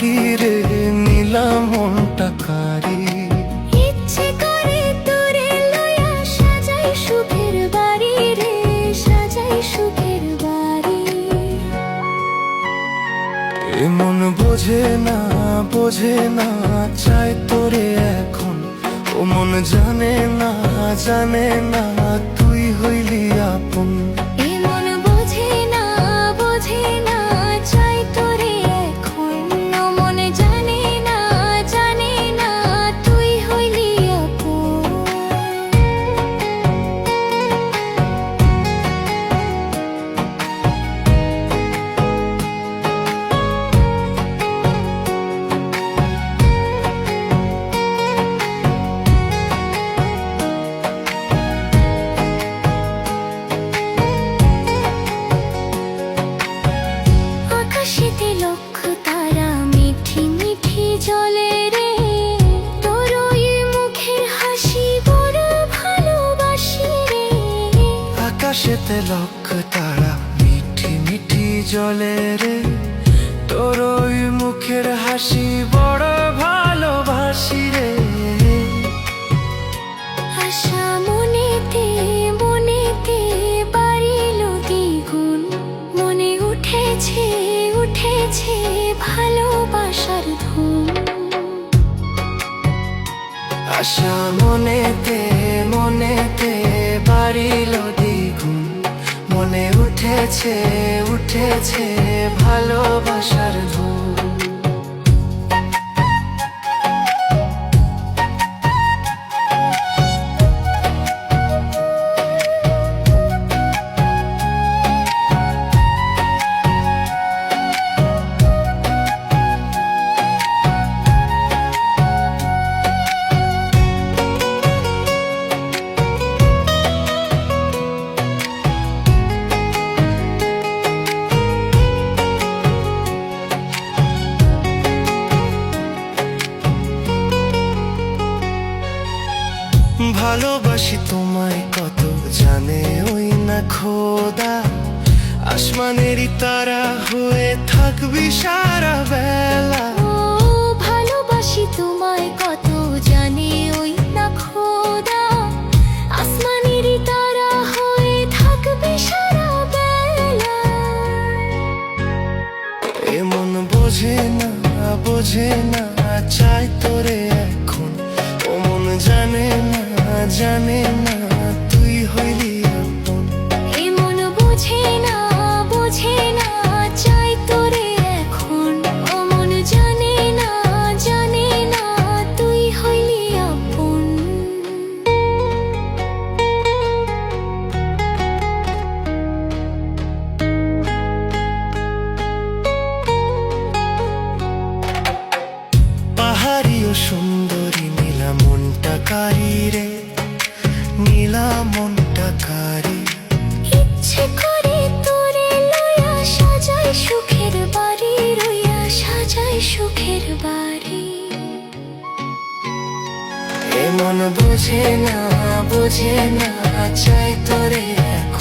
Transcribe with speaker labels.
Speaker 1: বাড়ি রে নিলাম মনটা কারি।
Speaker 2: ইচ্ছে করে তোরে লইয়া সাজাই সুখের বাড়ি রে, সাজাই সুখের বাড়ি।
Speaker 1: এ মন বোঝে না, বোঝে না, চাই তোরে এখন। ও মন জানে না, জানে না, তুই হইলি আপন।
Speaker 2: এ মন বোঝে না, বোঝে না, চাই তোরে এখন। ও মন জানে না, জানে না, তুই হইলি আপন। আকাশেতে লক্ষ তারা মিঠি মিঠি জলে রে, তোর ওই মুখের হাসি বড় ভালোবাসি রে।
Speaker 1: আকাশেতে লক্ষ তারা মিঠি মিঠি জলে রে, তোর ওই মুখের হাসি বড় ভালোবাসি রে।
Speaker 2: আশা মনেতে মনেতে বাড়িল দ্বিগুণ, মনে উঠেছে উঠেছে ভালোবাসার ধুম।
Speaker 1: আশা মনেতে মনেতে বাড়িল দ্বিগুণ, মনে উঠেছে উঠেছে ভালোবাসার ধুম। ভালোবাসি তোমায় কত জানে ওই না খোদা, আসমানেরই তারা হয়ে থাকবি সারা বেলা।
Speaker 2: ও ভালোবাসি তোমায় কত জানে ওই না খোদা, আসমানেরই তারা হয়ে থাকবে সারা বেলা।
Speaker 1: এ মন বোঝে না, বোঝে না, চাই তোরে এখন। ও মন জানে না, জানে না, তুই হইলি আপন।
Speaker 2: এ মন বোঝে না, বোঝে না, চাই তোরে এখন। ও মন জানে না, জানে না, তুই হইলি আপন।
Speaker 1: পাহাড়ি ও সুন্দরী নীলা মনটা কারি রে, নীলা মনটা কারি।
Speaker 2: ইচ্ছে করে তোরে লইয়া সাজাই সুখের বাড়ি, রইয়া সাজাই সুখের বাড়ি।
Speaker 1: এ মন বোঝে না, বোঝে না, চাই তোরে এখন।